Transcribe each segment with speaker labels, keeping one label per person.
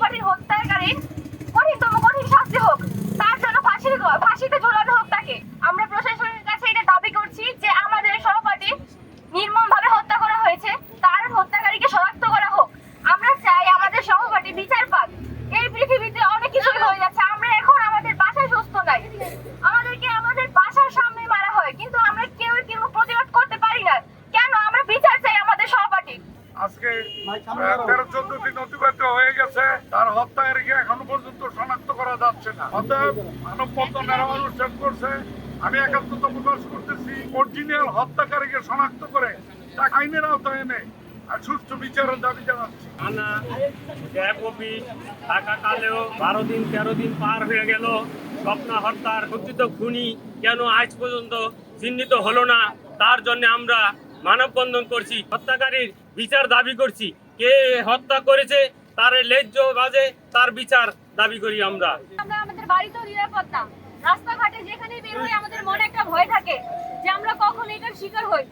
Speaker 1: সহপাঠীর হত্যাকারীর কঠিনতম কঠিন শাস্তি হোক, তার জন্য ফাঁসিতে ঝোলানো হোক তাকে। আমরা প্রশাসনের কাছে এটা দাবি করছি যে আমাদের সহপাঠী নির্মমভাবে হত্যা করা হয়েছে, তার হত্যাকারীকে শনাক্ত করা হোক। আমরা চাই আমাদের সহপাঠী বিচার পাক। এই পৃথিবীতে অনেক কিছুই হয়ে যাচ্ছে, আমরা এখন আমাদের বাসায় সুস্থ নাই, আমাদেরকে আমাদের বাসার সামনে মারা হয়, কিন্তু আমরা কেউ প্রতিবাদ করতে পারি না। কেন? আমরা বিচার চাই আমাদের সহপাঠী।
Speaker 2: আজকে 13-14 দিন অতিবাহিত হয়ে গেছে, তার হত্যাকারীকে এখনো পর্যন্ত শনাক্ত করা যাচ্ছে না। অতএব মানববন্ধনের অনুষ্ঠান করছে, আমি একাত্মতা প্রকাশ করতেছি, অরিজিনাল হত্যাকারীকে শনাক্ত করে তাকে আইনের আওতায় এনে আর সুষ্ঠু বিচারের দাবি জানাচ্ছি।
Speaker 3: থানা র্যাব অফিস থাকাকালেও 12 দিন 13 দিন পার হয়ে গেল, স্বপ্না হত্যার কথিত খুনি কেন আজ পর্যন্ত চিহ্নিত হলো না? তার জন্য আমরা মানববন্ধন করছি, হত্যাকারীর বিচার দাবি করছি। কে হত্যা করেছে তার ন্যায্য বাজে তার বিচার দাবি করি আমরা।
Speaker 1: আমাদের বাড়িতেও নিরাপদ না, রাস্তাঘাটে যেখানে বের হই আমাদের মনে একটা ভয় থাকে যে আমরা কখন এটার শিকার হই।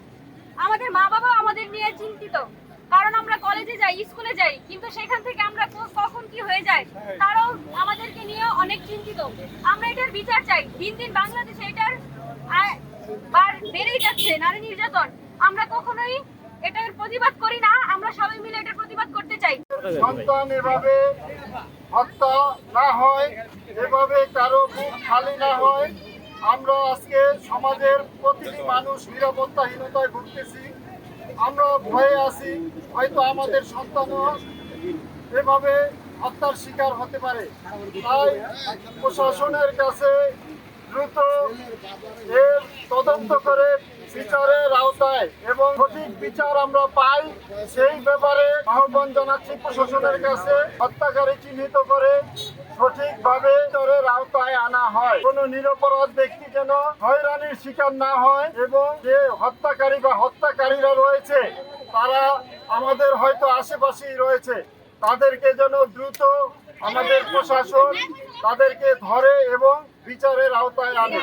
Speaker 1: আমাদের মা বাবা আমাদের নিয়ে চিন্তিত, কারণ আমরা কলেজে যাই, স্কুলে যাই, কিন্তু সেখান থেকে আমরা কখন কি হয়ে যায় তারাও আমাদেরকে নিয়ে অনেক চিন্তিত। আমরা এটার বিচার চাই। দিন দিন বাংলাদেশে এটার বেড়েই যাচ্ছে নারী নির্যাতন। আমরা কখনোই এটার প্রতিবাদ করি না, আমরা সবাই মিলে এটার প্রতিবাদ করতে চাই।
Speaker 4: সন্তান এভাবে হত্যা না হয়, এভাবে কারো বুক খালি না হয়। আমরা আজকে সমাজের প্রতিটি মানুষ নিরাপত্তাহীনতায় ভুগতেছি, আমরা ভয়ে আছি, হয়তো আমাদের সন্তানও এভাবে হত্যার শিকার হতে পারে। তাই প্রশাসনের কাছে দ্রুত এর তদন্ত করে বিচারের আওতায় এবং সঠিক বিচার আমরা পাই সেই ব্যাপারে আহ্বান জানাচ্ছি প্রশাসনের কাছে। হত্যাকারী চিহ্নিত করে সঠিকভাবে বিচারের আওতায় আনা হয়, কোনো নিরপরাধ ব্যক্তি যেন হয়রানির শিকার না হয়, এবং যে হত্যাকারী বা হত্যাকারীরা রয়েছে তারা আমাদের হয়তো আশেপাশেই রয়েছে, তাদেরকে যেন দ্রুত আমাদের প্রশাসন তাদেরকে ধরে এবং বিচারের আওতায় আনে।